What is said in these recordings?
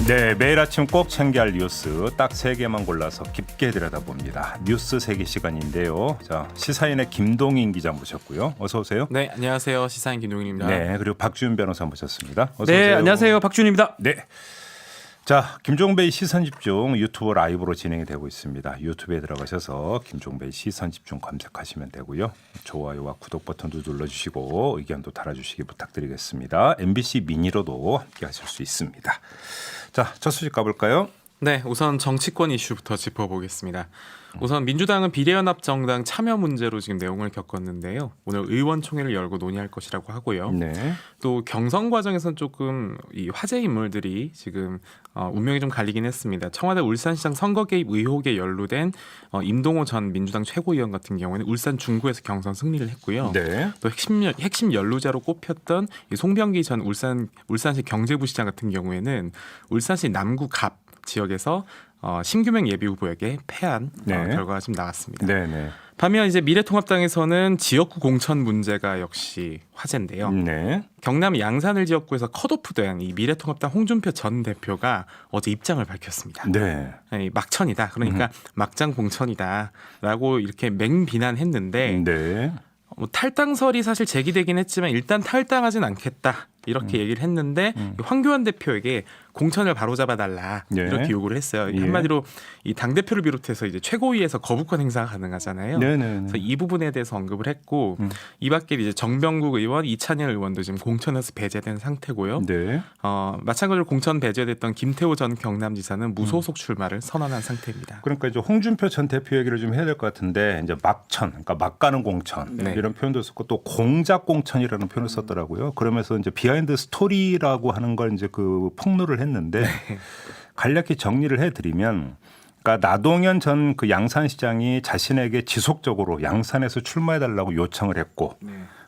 네, 매일 아침 꼭 챙겨야 할 뉴스 딱 3개만 골라서 깊게 들여다봅니다. 뉴스 세계 시간인데요. 자, 시사인의 김동인 기자 모셨고요. 어서 오세요. 네, 안녕하세요. 시사인 김동인입니다. 네, 그리고 박지훈 변호사 모셨습니다. 어서 네, 오세요. 안녕하세요. 박준입니다. 네. 자, 김종배의 시선집중 유튜브 라이브로 진행이 되고 있습니다. 유튜브에 들어가셔서 김종배의 시선집중 검색하시면 되고요. 좋아요와 구독 버튼도 눌러주시고 의견도 달아주시기 부탁드리겠습니다. MBC 미니로도 함께 하실 수 있습니다. 자, 첫 소식 가볼까요? 네, 우선 정치권 이슈부터 짚어보겠습니다. 우선 민주당은 비례연합정당 참여 문제로 지금 내용을 겪었는데요. 오늘 의원총회를 열고 논의할 것이라고 하고요. 네. 또 경선 과정에서는 조금 이 화제 인물들이 지금 운명이 좀 갈리긴 했습니다. 청와대 울산시장 선거 개입 의혹에 연루된 임동호 전 민주당 최고위원 같은 경우에는 울산 중구에서 경선 승리를 했고요. 네. 또 핵심 연루자로 꼽혔던 이 송병기 전 울산시 경제부시장 같은 경우에는 울산시 남구 갑 지역에서 신규명 예비 후보에게 패한 네. 결과가 지금 나왔습니다. 네. 반면 이제 미래통합당에서는 지역구 공천 문제가 역시 화제인데요. 네. 경남 양산을 지역구에서 컷오프된 이 미래통합당 홍준표 전 대표가 어제 입장을 밝혔습니다. 네. 이 막천이다. 그러니까 막장 공천이다라고 이렇게 맹비난했는데 네. 탈당설이 사실 제기되긴 했지만 일단 탈당하진 않겠다. 이렇게 얘기를 했는데 황교안 대표에게 공천을 바로잡아달라 네. 이렇게 요구를 했어요. 예. 한마디로 이 당 대표를 비롯해서 이제 최고위에서 거부권 행사가 가능하잖아요. 네네. 그래서 이 부분에 대해서 언급을 했고 이밖에 이제 정병국 의원, 이찬열 의원도 지금 공천에서 배제된 상태고요. 네. 마찬가지로 공천 배제됐던 김태호 전 경남지사는 무소속 출마를 선언한 상태입니다. 그러니까 이제 홍준표 전 대표 얘기를 좀 해야 될 것 같은데 이제 막천, 그러니까 막 가는 공천 네. 이런 표현도 썼고 또 공작 공천이라는 표현을 썼더라고요. 그러면서 이제 비하인드 스토리라고 하는 걸 이제 그 폭로를 했는데 간략히 정리를 해드리면. 그러니까 나동현 전 그 양산시장이 자신에게 지속적으로 양산에서 출마해달라고 요청을 했고,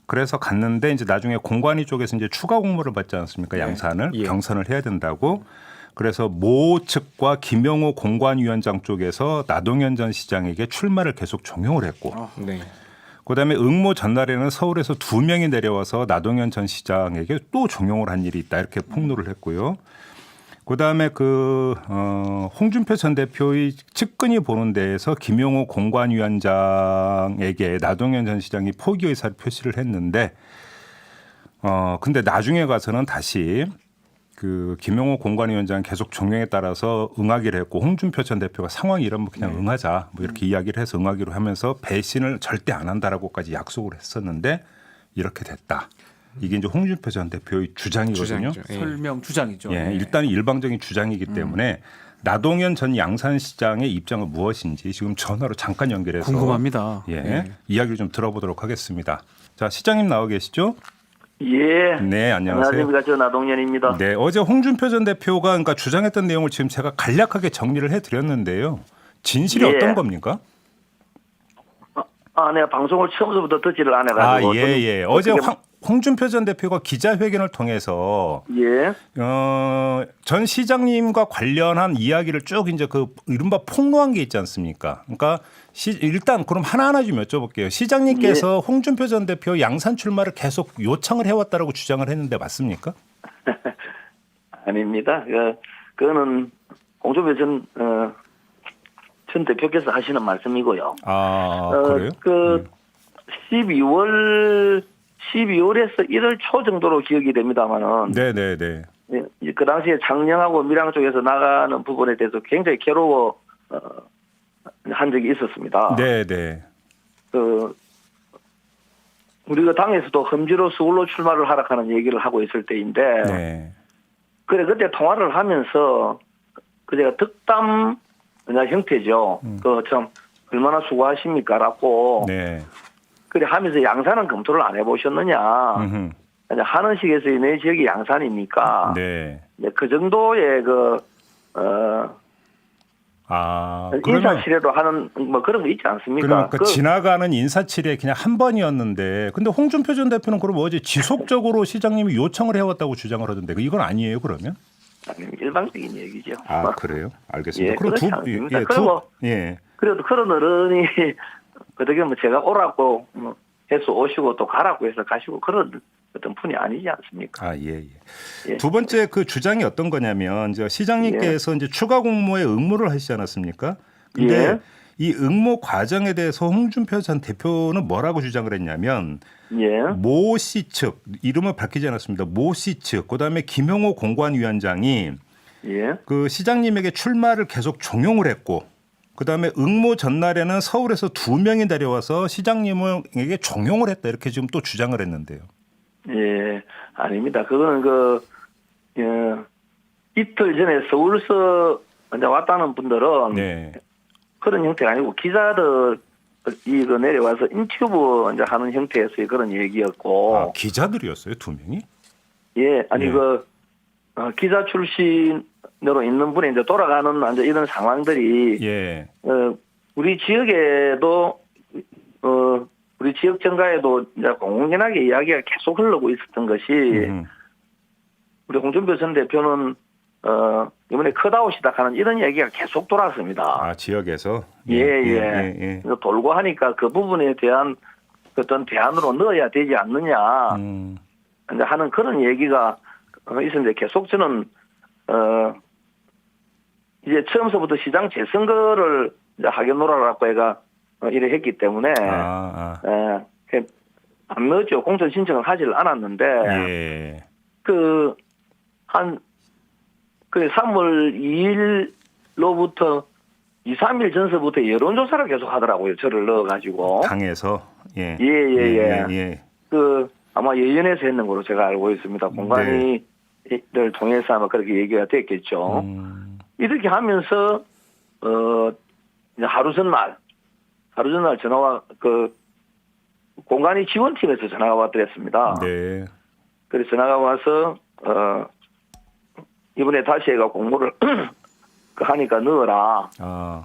그래서 갔는데 이제 나중에 공관위 쪽에서 이제 추가 공모를 받지 않습니까? 양산을 예. 경선을 해야 된다고. 그래서 모 측과 김영호 공관위원장 쪽에서 나동현 전 시장에게 출마를 계속 종용을 했고, 네. 그다음에 응모 전날에는 서울에서 2명이 내려와서 나동현 전 시장에게 또 종용을 한 일이 있다 이렇게 폭로를 했고요. 그다음에 홍준표 전 대표의 측근이 보는 데에서 김용호 공관위원장에게 나동현 전 시장이 포기 의사를 표시를 했는데 근데 나중에 가서는 다시 그 김용호 공관위원장 계속 종용에 따라서 응하기로 했고 홍준표 전 대표가 상황이 이러면 그냥 응하자 뭐 이렇게 이야기를 해서 응하기로 하면서 배신을 절대 안 한다라고까지 약속을 했었는데 이렇게 됐다. 이게 이제 홍준표 전 대표의 주장이거든요. 주장이죠. 예. 설명 주장이죠. 예, 일단 일방적인 주장이기 때문에 나동현 전 양산시장의 입장은 무엇인지 지금 전화로 잠깐 연결해서 궁금합니다. 예, 이야기를 좀 들어보도록 하겠습니다. 자, 시장님 나와 계시죠? 예. 네, 안녕하세요. 안녕하십니까. 저 나동현입니다. 네, 어제 홍준표 전 대표가 그러니까 주장했던 내용을 지금 제가 간략하게 정리를 해드렸는데요. 진실이 예. 어떤 겁니까? 내가 방송을 처음부터 듣지를 안 해가지고. 예. 어제 홍준표 전 대표가 기자회견을 통해서 예. 전 시장님과 관련한 이야기를 쭉 이제 그 이른바 폭로한 게 있지 않습니까? 그러니까 일단 그럼 하나하나 좀 여쭤볼게요. 시장님께서 홍준표 전 대표 양산 출마를 계속 요청을 해왔다라고 주장을 했는데 맞습니까? 아닙니다. 그거는 홍준표 전 대표께서 하시는 말씀이고요. 그래요? 12월에서 1월 초 정도로 기억이 됩니다만은. 네네네. 그 당시에 장령하고 밀양 쪽에서 나가는 부분에 대해서 굉장히 괴로워 한 적이 있었습니다. 네네. 우리가 당에서도 험지로 서울로 출마를 하라 하는 얘기를 하고 있을 때인데. 네. 그래, 그때 통화를 하면서 제가 덕담 형태죠. 참 얼마나 수고하십니까라고. 네. 그래 하면서 양산은 검토를 안 해보셨느냐. 하는 식에서 내 지역이 양산이니까. 네. 그 정도의 인사치레로 하는 뭐 그런 거 있지 않습니까? 그러니까 지나가는 인사치레 그냥 한 번이었는데, 근데 홍준표 전 대표는 그럼 어제 지속적으로 시장님이 요청을 해왔다고 주장을 하던데 이건 아니에요 그러면? 아니, 일방적인 얘기죠. 그래요? 알겠습니다. 예, 그럼 그렇지 않습니다. 그리고 그래도 그런 어른이 어떻게 보면 제가 오라고 해서 오시고 또 가라고 해서 가시고 그런 어떤 분이 아니지 않습니까? 아, 예, 예. 예. 두 번째 그 주장이 어떤 거냐면 이제 시장님께서 이제 추가 공모에 응모를 하시지 않았습니까? 근데 예. 이 응모 과정에 대해서 홍준표 전 대표는 뭐라고 주장을 했냐면 예. 모 씨 측 이름을 밝히지 않았습니다. 모 씨 측 그다음에 김용호 공관위원장이 예. 그 시장님에게 출마를 계속 종용을 했고 그다음에 응모 전날에는 서울에서 2명이 내려와서 시장님에게 종용을 했다 이렇게 지금 또 주장을 했는데요. 예. 아닙니다. 그거는 이틀 전에 서울서 이제 왔다는 분들은 네. 그런 형태가 아니고 기자들이 내려와서 인터뷰 이제 하는 형태에서의 그런 얘기였고. 아, 기자들이었어요, 2명이? 예. 아니 네. 기자 출신으로 있는 분이 이제 돌아가는 이제 이런 상황들이 예. 우리 지역에도 우리 지역 정가에도 이제 공공연하게 이야기가 계속 흘러고 있었던 것이 우리 홍준표 전 대표는 이번에 컷아웃이다 하는 이런 얘기가 계속 돌았습니다. 아, 지역에서? 예. 그래서 돌고 하니까 그 부분에 대한 어떤 대안으로 넣어야 되지 않느냐 이제 하는 그런 얘기가 있었는데 계속 저는 이제 처음서부터 시장 재선거를 이제 하겠노라고 해가 이래 했기 때문에 안 넣었죠. 공천 신청을 하지를 않았는데 예. 3월 2일로부터 2, 3일 전서부터 여론조사를 계속 하더라고요. 저를 넣어가지고. 당에서? 예. 예. 아마 예연에서 했는 걸로 제가 알고 있습니다. 공관위를 통해서 아마 그렇게 얘기가 됐겠죠. 이렇게 하면서, 이제 하루 전날 전화와, 공관위 지원팀에서 전화가 왔더랬습니다. 네. 그래서 전화가 와서, 이번에 다시 해가 공모를 하니까 넣어라.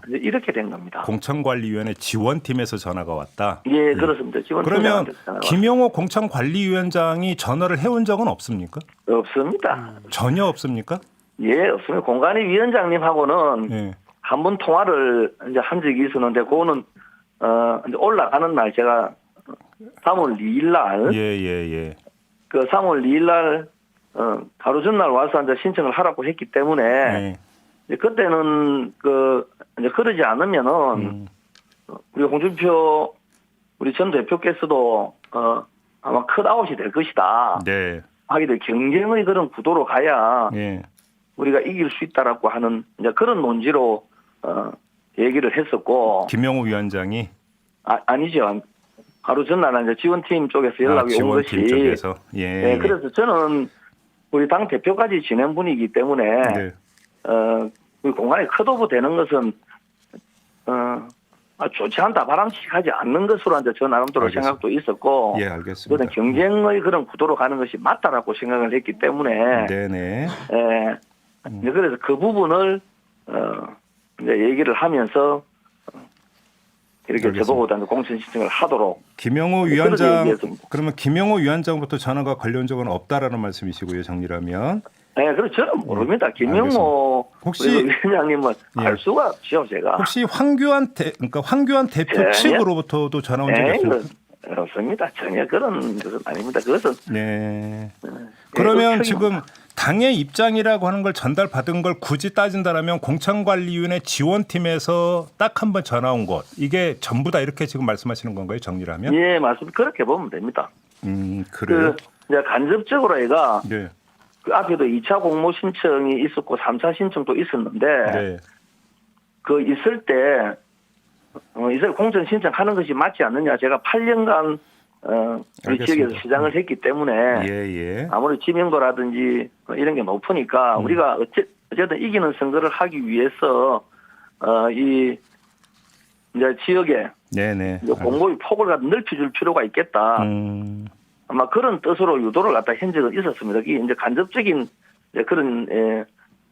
이제 이렇게 된 겁니다. 공천관리위원회 지원팀에서 전화가 왔다? 예, 그렇습니다. 그러면 김용호 공천관리위원장이 전화를 해온 적은 없습니까? 없습니다. 전혀 없습니까? 예, 없습니다. 공관위 위원장님하고는 예. 한 번 통화를 이제 한 적이 있었는데, 그거는, 이제 올라가는 날 제가 3월 2일 날. 예. 3월 2일 날, 하루 전날 와서 이제 신청을 하라고 했기 때문에, 이제 그때는 이제 그러지 않으면은, 우리 홍준표, 우리 전 대표께서도, 아마 컷아웃이 될 것이다. 네. 하게 될 경쟁의 그런 구도로 가야, 예. 우리가 이길 수 있다라고 하는 이제 그런 논지로 얘기를 했었고. 김용호 위원장이 아니죠. 하루 전날 이제 지원팀 쪽에서 연락이 온 것이. 쪽에서. 예. 그래서 저는 우리 당 대표까지 지낸 분이기 때문에 네. 우리 공간에 컷오프 되는 것은 좋지 않다, 바람직하지 않는 것으로 이제 저 나름대로 알겠습니다. 생각도 있었고. 예, 알겠습니다. 저는 경쟁의 그런 구도로 가는 것이 맞다라고 생각을 했기 때문에. 네네. 이제 그래서 그 부분을 이제 얘기를 하면서 이렇게 알겠습니다. 저보고 공천 신청을 하도록. 김용호 그렇게 위원장 얘기했습니다. 그러면 김용호 위원장부터 전화가 걸려온 적은 없다라는 말씀이시고요, 정리라면. 네, 그렇죠. 저는 모릅니다. 김용호 혹시 위원장님은 알 수가 없죠, 제가. 혹시 황교안 대표 전혀? 측으로부터도 전화 온 적이 없습니까? 없습니다. 전혀 그런 것은 아닙니다. 그것은 네. 그러면 그 지금 당의 입장이라고 하는 걸 전달받은 걸 굳이 따진다라면 공천관리위원회 지원팀에서 딱 한 번 전화 온 것 이게 전부다 이렇게 지금 말씀하시는 건가요? 정리를 하면? 예, 맞습니다. 그렇게 보면 됩니다. 그래요? 이제 간접적으로 얘가 네. 그 앞에도 2차 공모 신청이 있었고 3차 신청도 있었는데 네. 그 있을 때 이제 공천 신청하는 것이 맞지 않느냐. 제가 8년간 우리 알겠습니다. 지역에서 시장을 했기 때문에 예. 아무리 지명도라든지 이런 게 높으니까 우리가 어쨌든 이기는 선거를 하기 위해서 이 이제 지역에 네네. 공모의 폭을 갖다 넓혀줄 필요가 있겠다. 아마 그런 뜻으로 유도를 갖다 한 적은 있었습니다. 이게 이제 간접적인 이제 그런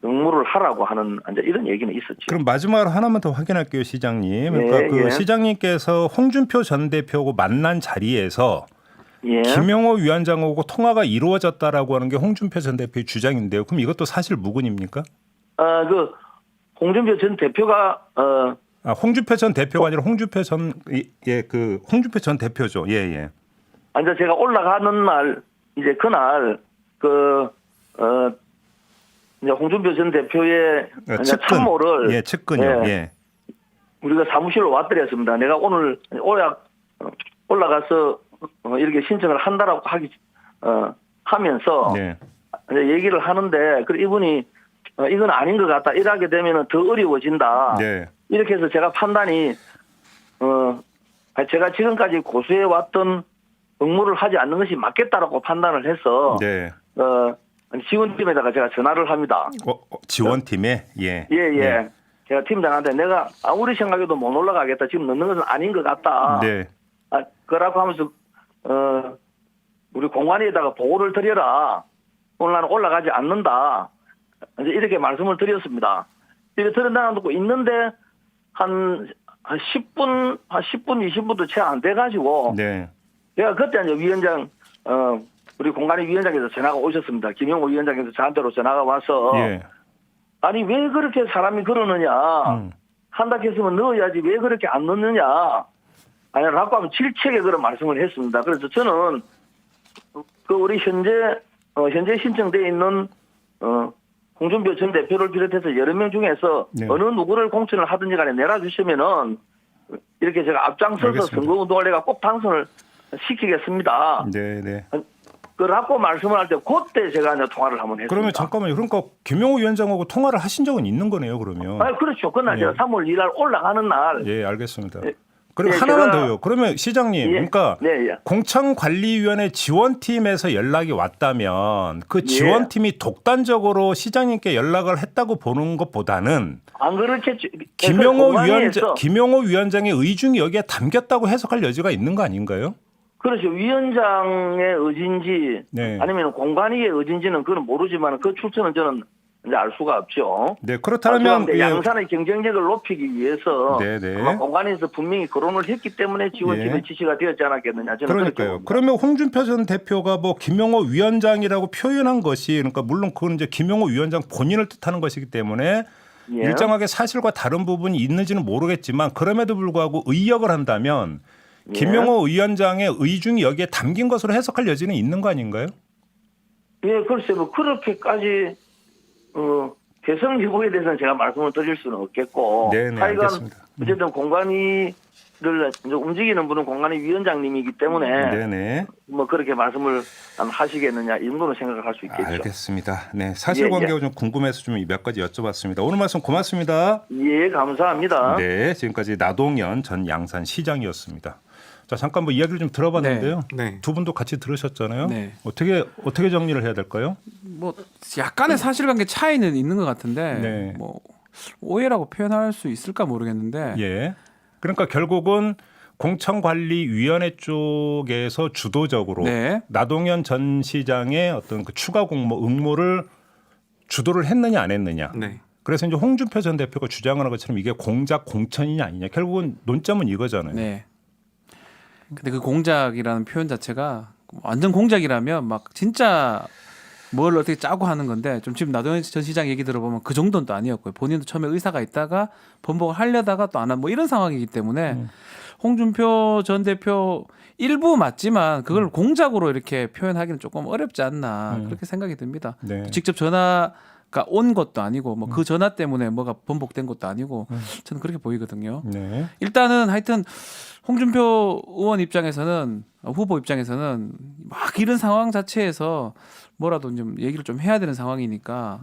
응모를 하라고 하는 이제 이런 얘기는 있었죠. 그럼 마지막으로 하나만 더 확인할게요, 시장님. 그러니까 시장님께서 홍준표 전 대표하고 만난 자리에서 김용호 위원장하고 통화가 이루어졌다라고 하는 게 홍준표 전 대표의 주장인데요. 그럼 이것도 사실 무근입니까? 홍준표 전 대표가 홍준표 전 대표가 아니라 홍준표 전 대표죠. 예. 이제 제가 올라가는 날 이제 그날 이제 홍준표 전 대표의 이제 참모를 예, 측근요. 예. 우리가 사무실로 왔더랬습니다. 내가 오늘 올라가서 이렇게 신청을 한다라고 하면서 네. 이제 얘기를 하는데 그 이분이 이건 아닌 것 같다. 이렇게 되면은 더 어려워진다. 네. 이렇게 해서 제가 판단이 제가 지금까지 고수해 왔던 업무를 하지 않는 것이 맞겠다라고 판단을 해서 네. 지원팀에다가 제가 전화를 합니다. 지원팀에 예. 예. 제가 팀장한테 내가 아무리 생각해도 못 올라가겠다. 지금 넣는 것은 아닌 것 같다. 네. 그러고 하면서 우리 공관위에다가 보고를 드려라. 오늘 나는 올라가지 않는다. 이제 이렇게 말씀을 드렸습니다. 이렇게 드린다고 있는데 한 10분 20분도 채 안 돼가지고 네. 제가 그때 이제 위원장 우리 공관위 위원장께서 전화가 오셨습니다. 김영호 위원장께서 저한테로 전화가 와서 예. 아니 왜 그렇게 사람이 그러느냐 한다 했으면 넣어야지 왜 그렇게 안 넣느냐 아니라고 하면 질책에 그런 말씀을 했습니다. 그래서 저는 그 우리 현재 신청돼 있는 홍준표 전 대표를 비롯해서 여러 명 중에서 네. 어느 누구를 공천을 하든지 간에 내놔주시면은 이렇게 제가 앞장서서 알겠습니다. 선거운동을 내가 꼭 당선을 시키겠습니다. 네. 그라고 말씀을 할 때 그때 제가 이제 통화를 한번 했습니다. 그러면 잠깐만요. 그러니까 김용호 위원장하고 통화를 하신 적은 있는 거네요, 그러면. 그렇죠. 그날 제가 3월 2일 날 올라가는 날. 예, 알겠습니다. 예. 그리고 예, 하나만 제가- 더요. 그러면 시장님, 예. 그러니까 네. 공천관리위원회 지원팀에서 연락이 왔다면 그 지원팀이 독단적으로 시장님께 연락을 했다고 보는 것보다는 안 그렇겠죠. 김용호 위원장의 의중이 여기에 담겼다고 해석할 여지가 있는 거 아닌가요? 그렇죠. 위원장의 의지인지 네. 아니면 공관위의 의지인지는 그건 모르지만 그 출처는 저는 이제 알 수가 없죠. 네, 그렇다면 예. 양산의 경쟁력을 높이기 위해서 네네. 아마 공관위에서 분명히 거론을 했기 때문에 지원팀의 예. 지시가 되었지 않았겠느냐. 저는 그렇게 그러니까요. 봅니다. 그러면 홍준표 전 대표가 뭐 김용호 위원장이라고 표현한 것이 그러니까 물론 그건 이제 김용호 위원장 본인을 뜻하는 것이기 때문에 예. 일정하게 사실과 다른 부분이 있는지는 모르겠지만 그럼에도 불구하고 의역을 한다면 예. 김용호 위원장의 의중이 여기에 담긴 것으로 해석할 여지는 있는 거 아닌가요? 예, 글쎄 뭐 그렇게까지 개성 후보에 대해서는 제가 말씀을 드릴 수는 없겠고. 네네, 하여간 알겠습니다. 어쨌든 공관위를 이제 움직이는 분은 공관위 위원장님이기 때문에 네네. 뭐 그렇게 말씀을 하시겠느냐 이 정도는 생각을 할 수 있겠죠. 알겠습니다. 네, 사실관계가 좀 궁금해서 좀 몇 가지 여쭤봤습니다. 오늘 말씀 고맙습니다. 예, 감사합니다. 네, 지금까지 나동현 전 양산시장이었습니다. 자, 잠깐 뭐 이야기를 좀 들어봤는데요. 네. 두 분도 같이 들으셨잖아요. 네. 어떻게 정리를 해야 될까요? 뭐 약간의 사실관계 차이는 있는 것 같은데 네. 뭐 오해라고 표현할 수 있을까 모르겠는데 예. 그러니까 결국은 공천관리위원회 쪽에서 주도적으로 네. 나동현 전 시장의 어떤 그 추가 응모를 주도를 했느냐 안 했느냐. 네. 그래서 이제 홍준표 전 대표가 주장하는 것처럼 이게 공작 공천이냐 아니냐. 결국은 논점은 이거잖아요. 네. 근데 그 공작이라는 표현 자체가 완전 공작이라면 막 진짜 뭘 어떻게 짜고 하는 건데 좀 지금 나동현 전 시장 얘기 들어보면 그 정도는 또 아니었고요. 본인도 처음에 의사가 있다가 번복을 하려다가 또 안 한 뭐 이런 상황이기 때문에 홍준표 전 대표 일부 맞지만 그걸 공작으로 이렇게 표현하기는 조금 어렵지 않나 그렇게 생각이 듭니다. 네. 또 직접 전화가 온 것도 아니고 뭐 그 전화 때문에 뭐가 번복된 것도 아니고 저는 그렇게 보이거든요. 네. 일단은 하여튼 홍준표 의원 입장에서는 후보 입장에서는 막 이런 상황 자체에서 뭐라도 좀 얘기를 좀 해야 되는 상황이니까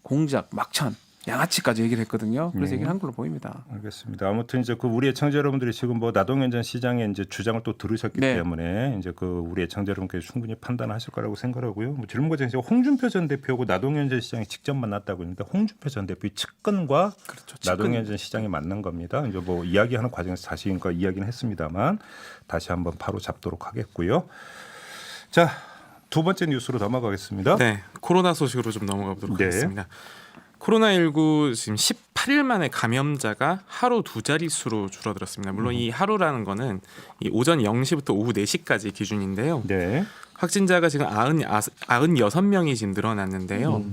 공작 막천 양아치까지 얘기를 했거든요. 그래서 얘기를 한 걸로 보입니다. 알겠습니다. 아무튼 이제 그 우리 애청자 여러분들이 지금 뭐 나동현 전 시장의 이제 주장을 또 들으셨기 네. 때문에 이제 그 우리 애청자 여러분께서 충분히 판단하실 거라고 생각하고요. 뭐 질문 과정에 홍준표 전 대표하고 나동현 전 시장이 직접 만났다고 했는데 홍준표 전 대표의 측근과 그렇죠. 나동현 전 시장이 만난 겁니다. 이제 뭐 이야기하는 과정에서 다시 그러니까 이야기는 했습니다만 다시 한번 바로 잡도록 하겠고요. 자, 두 번째 뉴스로 넘어가겠습니다. 네, 코로나 소식으로 좀 넘어가 보도록 네. 하겠습니다. 코로나19 지금 18일 만에 감염자가 하루 두 자릿수로 줄어들었습니다. 물론 이 하루라는 거는 이 오전 0시부터 오후 4시까지 기준인데요. 네. 확진자가 지금 96명이 지금 늘어났는데요.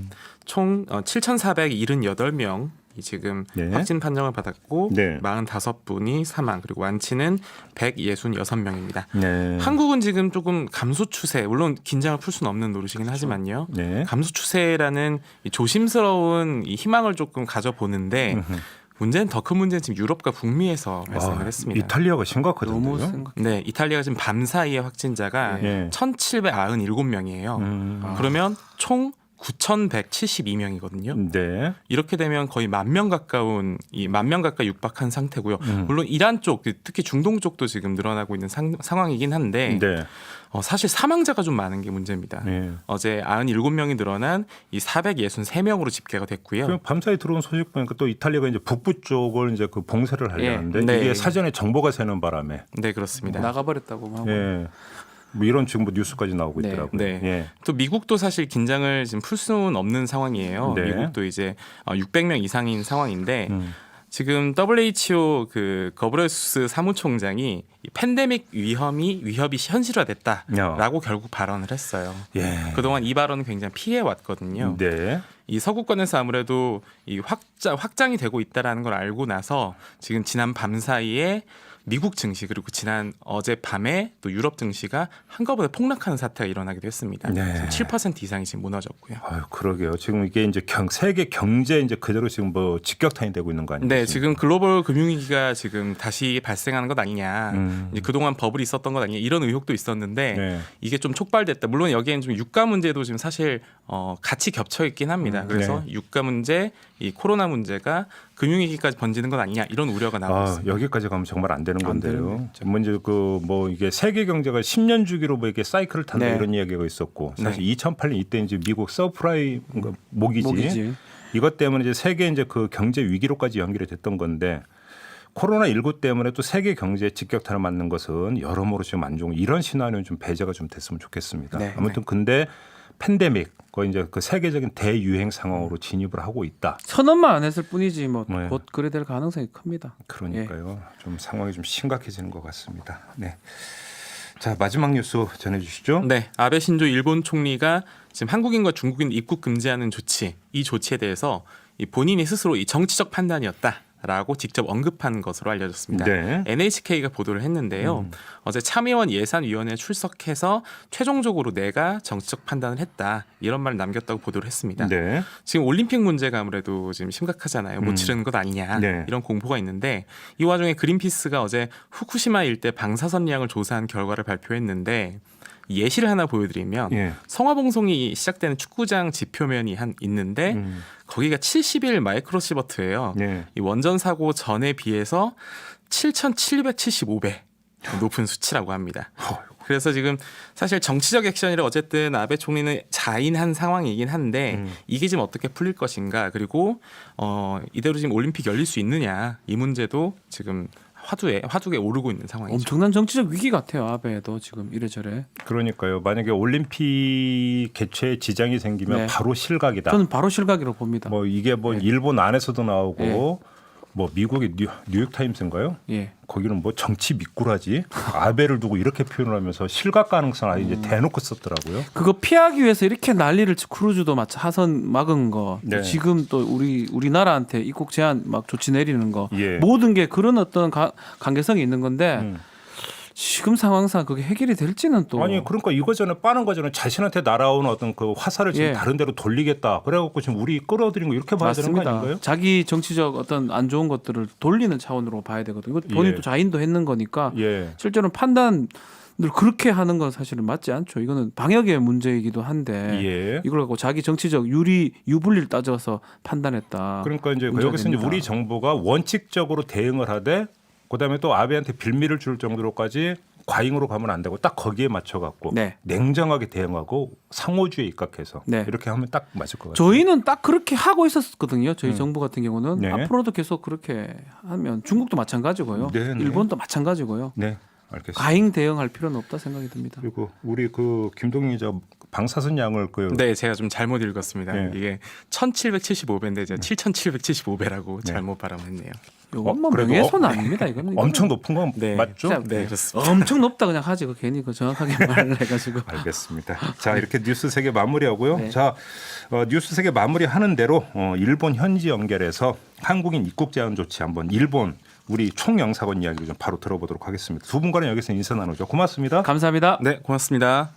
총 7,478명 이 지금 네. 확진 판정을 받았고 네. 45분이 사망 그리고 완치는 166명입니다. 네. 한국은 지금 조금 감소 추세, 물론 긴장을 풀 수는 없는 노릇이긴 하지만요. 네. 감소 추세라는 이 조심스러운 이 희망을 조금 가져보는데 문제는 더 큰 문제는 지금 유럽과 북미에서 발생을 했습니다. 이탈리아가 심각하던데요. 너무 생각. 네, 이탈리아가 지금 밤 사이에 확진자가 예. 1,797명이에요. 그러면 총 9,172명이거든요. 네. 이렇게 되면 거의 10,000명 가까운 이 10,000명 가까이 육박한 상태고요. 물론 이란 쪽, 특히 중동 쪽도 지금 늘어나고 있는 상황이긴 한데 네. 사실 사망자가 좀 많은 게 문제입니다. 네. 어제 97명이 늘어난 이 463명으로 집계가 됐고요. 그럼 밤사이 들어온 소식 보니까 또 이탈리아가 이제 북부 쪽을 이제 그 봉쇄를 하려는데 네. 이게 사전에 정보가 새는 바람에 네, 그렇습니다. 나가버렸다고 하고. 예. 뭐 이런 지금 뭐 뉴스까지 나오고 네. 있더라고요. 네. 예. 또 미국도 사실 긴장을 지금 풀 수는 없는 상황이에요. 네. 미국도 이제 600명 이상인 상황인데 지금 WHO 그 거브레수스 사무총장이 이 팬데믹 위협이 현실화됐다라고 결국 발언을 했어요. 예. 그동안 이 발언은 굉장히 피해 왔거든요. 네. 이 서구권에서 아무래도 이 확장이 되고 있다라는 걸 알고 나서 지금 지난 밤 사이에 미국 증시 그리고 지난 어제 밤에 또 유럽 증시가 한꺼번에 폭락하는 사태가 일어나기도 했습니다. 네. 지금 7% 이상이 지금 무너졌고요. 아유, 그러게요. 지금 이게 이제 세계 경제 이제 그대로 지금 뭐 직격탄이 되고 있는 거 아니에요? 네, 지금 글로벌 금융위기가 지금 다시 발생하는 것 아니냐. 이제 그동안 버블이 있었던 것 아니냐. 이런 의혹도 있었는데 네. 이게 좀 촉발됐다. 물론 여기에는 좀 유가 문제도 지금 사실 같이 겹쳐 있긴 합니다. 그래서 네. 유가 문제, 이 코로나 문제가 금융위기까지 번지는 것 아니냐. 이런 우려가 나오고 있습니다. 여기까지 가면 정말 안 되는 안 되는 건데요. 먼저 그 뭐 이게 세계 경제가 10년 주기로 뭐 이게 사이클을 탄다 네. 이런 이야기가 있었고 사실 네. 2008년 이때 이제 미국 서프라임 모기지. 이것 때문에 이제 세계 이제 그 경제 위기로까지 연결이 됐던 건데 코로나 19 때문에 또 세계 경제에 직격탄을 맞는 것은 여러모로 지금 안 좋은 이런 시나리오는 좀 배제가 좀 됐으면 좋겠습니다. 네. 아무튼 근데 팬데믹 그 이제 그 세계적인 대유행 상황으로 진입을 하고 있다. 선언만 안 했을 뿐이지 뭐 네. 곧 그래 될 가능성이 큽니다. 그러니까요. 좀 상황이 좀 심각해지는 것 같습니다. 네. 자, 마지막 뉴스 전해주시죠. 네, 아베 신조 일본 총리가 지금 한국인과 중국인 입국 금지하는 조치, 이 조치에 대해서 이 본인이 스스로 이 정치적 판단이었다라고 직접 언급한 것으로 알려졌습니다. 네. NHK가 보도를 했는데요. 어제 참의원 예산위원회에 출석해서 최종적으로 내가 정치적 판단을 했다 이런 말을 남겼다고 보도를 했습니다. 네. 지금 올림픽 문제가 아무래도 지금 심각하잖아요. 못 치르는 것 아니냐 네. 이런 공보가 있는데 이 와중에 그린피스가 어제 후쿠시마 일대 방사선량을 조사한 결과를 발표했는데 예시를 하나 보여드리면 예. 성화봉송이 시작되는 축구장 지표면이 있는데 거기가 71 마이크로시버트예요. 네. 이 원전 사고 전에 비해서 7,775배 높은 수치라고 합니다. 그래서 지금 사실 정치적 액션이라 어쨌든 아베 총리는 자인한 상황이긴 한데 이게 지금 어떻게 풀릴 것인가 그리고 이대로 지금 올림픽 열릴 수 있느냐 이 문제도 지금 화두에 오르고 있는 상황이죠. 엄청난 정치적 위기 같아요. 아베도 지금 이래저래. 그러니까요. 만약에 올림픽 개최에 지장이 생기면 네. 바로 실각이다. 저는 바로 실각이라고 봅니다. 뭐 이게 뭐 일본 안에서도 나오고 뭐 미국의 뉴욕 타임스인가요? 예. 거기는 뭐 정치 미꾸라지 아베를 두고 이렇게 표현을 하면서 실각 가능성 아예 이제 대놓고 썼더라고요. 그거 피하기 위해서 이렇게 난리를 크루즈도 마치 하선 막은 거 네. 지금 또 우리나라한테 입국 제한 막 조치 내리는 거 예. 모든 게 그런 어떤 관계성이 있는 건데 지금 상황상 그게 해결이 될지는 또 아니 그러니까 이거저는 빠는 거저는 자신한테 날아오는 어떤 그 화살을 지금 예. 다른 데로 돌리겠다. 그래갖고 지금 우리 끌어들인 거 이렇게 봐야 되는 거 맞습니다. 아닌가요? 자기 정치적 어떤 안 좋은 것들을 돌리는 차원으로 봐야 되거든요. 이거 본인도 예. 자인도 했는 거니까 예. 실제로는 판단을 그렇게 하는 건 사실은 맞지 않죠. 이거는 방역의 문제이기도 한데 예. 이걸 갖고 자기 정치적 유불리를 따져서 판단했다. 그러니까 이제 문제가 여기서 이제 됩니다. 우리 정부가 원칙적으로 대응을 하되 그다음에 또 아베한테 빌미를 줄 정도로까지 과잉으로 가면 안 되고 딱 거기에 맞춰 갖고 네. 냉정하게 대응하고 상호주의에 입각해서 네. 이렇게 하면 딱 맞을 것 같아요. 저희는 딱 그렇게 하고 있었거든요. 저희 정부 같은 경우는 네. 앞으로도 계속 그렇게 하면 중국도 마찬가지고요. 네, 네. 일본도 마찬가지고요. 네, 알겠습니다. 과잉 대응할 필요는 없다 생각이 듭니다. 그리고 우리 그 김동인 기자 방사선량을 네, 제가 좀 잘못 읽었습니다. 예. 이게 1775배인데 제가 7775배라고 잘못 발음했네요. 이건 뭐 그래도 명예훼손 아닙니다. 이거는 엄청 높은 건 네. 맞죠? 진짜 네, 그렇습니다. 엄청 높다 그냥 하지. 그 괜히 그 정확하게 말을 해가지고. 알겠습니다. 자, 이렇게 뉴스 세계 마무리하고요. 네. 자, 뉴스 세계 마무리하는 대로 일본 현지 연결해서 한국인 입국 제한 조치 한번 일본 우리 총영사관 이야기를 좀 바로 들어보도록 하겠습니다. 두 분과는 여기서 인사 나누죠. 고맙습니다. 감사합니다. 네, 고맙습니다.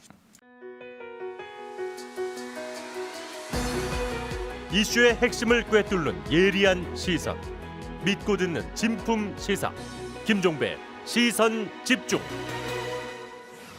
이슈의 핵심을 꿰뚫는 예리한 시선, 믿고 듣는 진품 시사 김종배 시선 집중.